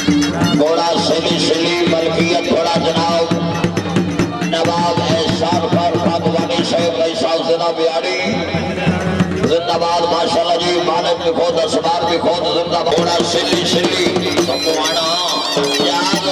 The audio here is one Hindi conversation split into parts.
थोड़ा सिली सिली मलकियत थोड़ा जनाब नवाब एहसान खान खाकवानी साहब भाई साहब जिला बिहारी जिंदाबाद माशाल्लाह जी मालिक भी खुद असबार भी खुद जिंदाबाद थोड़ा सिली सिली सकुआना याद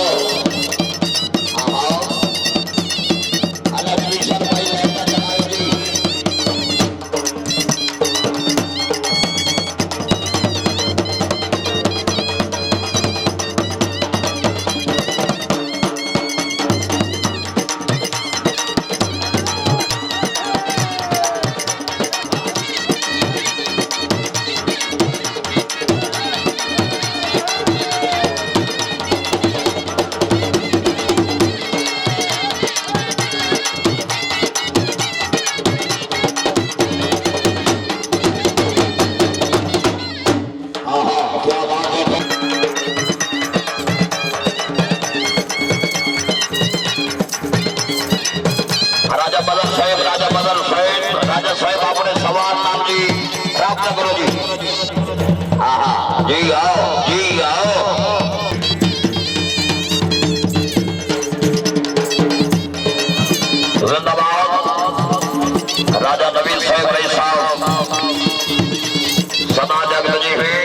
राजा नवीन साहब भाई साहब सदा जगत जी हुई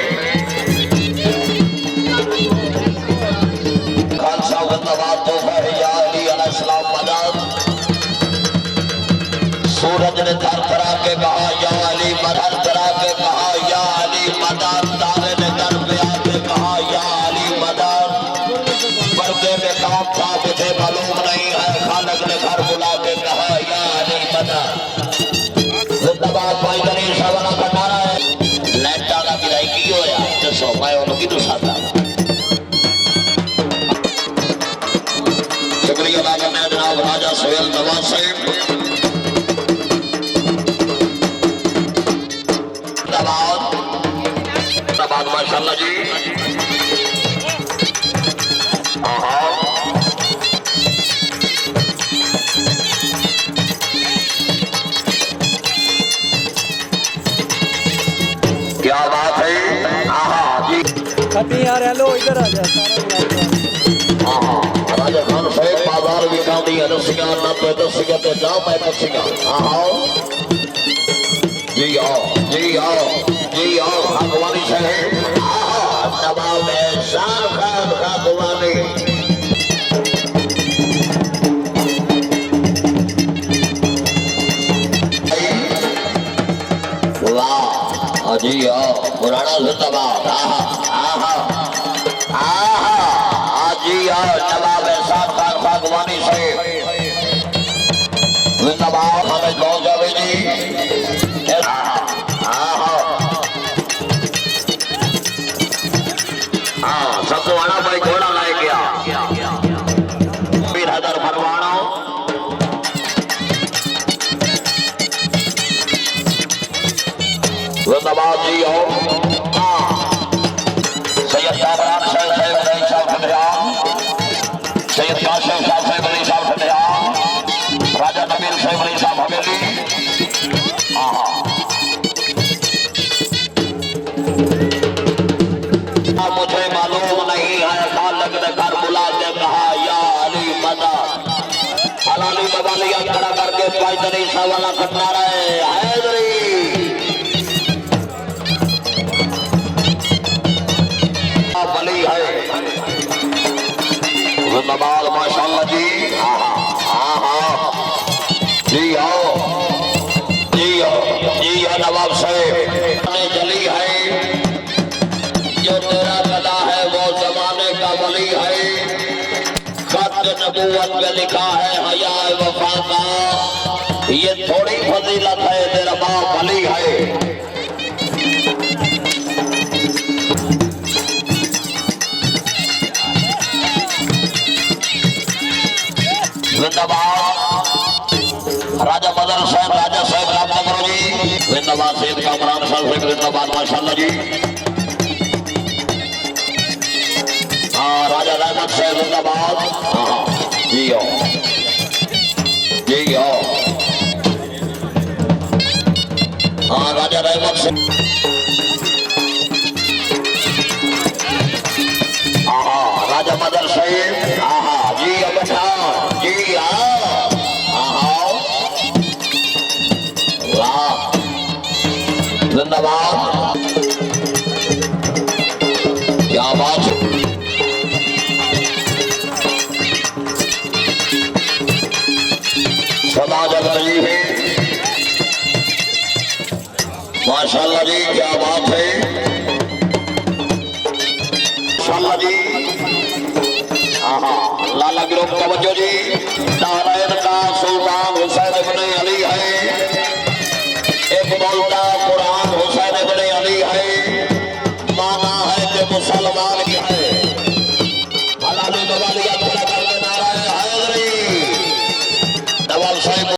खालसा जिंदाबाद तोहफा है या अली अलैहिस्सलाम मदद सूरज ने थर थरा के कहा या अली मदद करा के कहा या अली मदद तारे ने कर पे आके कहा या अली मदद पर्दे में काम था मुझे मालूम नहीं है खालक ने घर बुला के कहा या अली मदद जिंदाबाद भाई गणेश वाला भंडारा है लाइट वाला गिराई की होया तो सोफा है उनकी तो सादा शुक्रिया अदा करना है जनाब राजा सोहेल नवाज साहब जिंदाबाद माशाल्लाह जी क्या बात है अभी यार हेलो इधर आ जा राजा खान साहब बाजार विकांडी अनसिया नब्बे दसिया ते जाओ मैं पछिया जी आओ भगवानी साहब नवाब एहसान खान खाकवानी जी पुराना जिंदाबाद जी नवाब एहसान खान खाकवानी साहब जिंदाबाद हमें बहुत जावे जी सबको आना भाई घोड़ा लाए गया फिर हदर फरवाना जिंदाबाद जी हो सैयद कामरान साहब बड़ी साहब खंडियान सैयद कासिम साहब बड़ी साहब खंडियान राजा नबील साहब बड़ी साहब हवेली मुझे मालूम नहीं है खालक ने घर बुला के कहा या अली मदद अली बवालिया खड़ा करके पैदली सवाला करना रहे हैदरी बली है जिंदाबाद माशाल्लाह जी जी आओ नवाब साहब जली है जो तेरा गला है वो जमाने का वली है खत नबूवत में लिखा है हया वफा का ये थोड़ी फजीलत है तेरा बाप वली है राजा बदल साहब राजा साहब रामनगर जी जिंदाबाद सैयद कामरान साहब जिंदाबाद माशाल्लाह जी राजा रहमत साहब जिंदाबाद जी राजा रहमत आज मदरसे आहा जी बेटा जी आहा वाह जिंदाबाद क्या बात सदा जग रही है माशाल्लाह जी क्या बात है माशाल्लाह जी आहा लाला ग्रुप तवज्जो जी नारायण का सुल्तान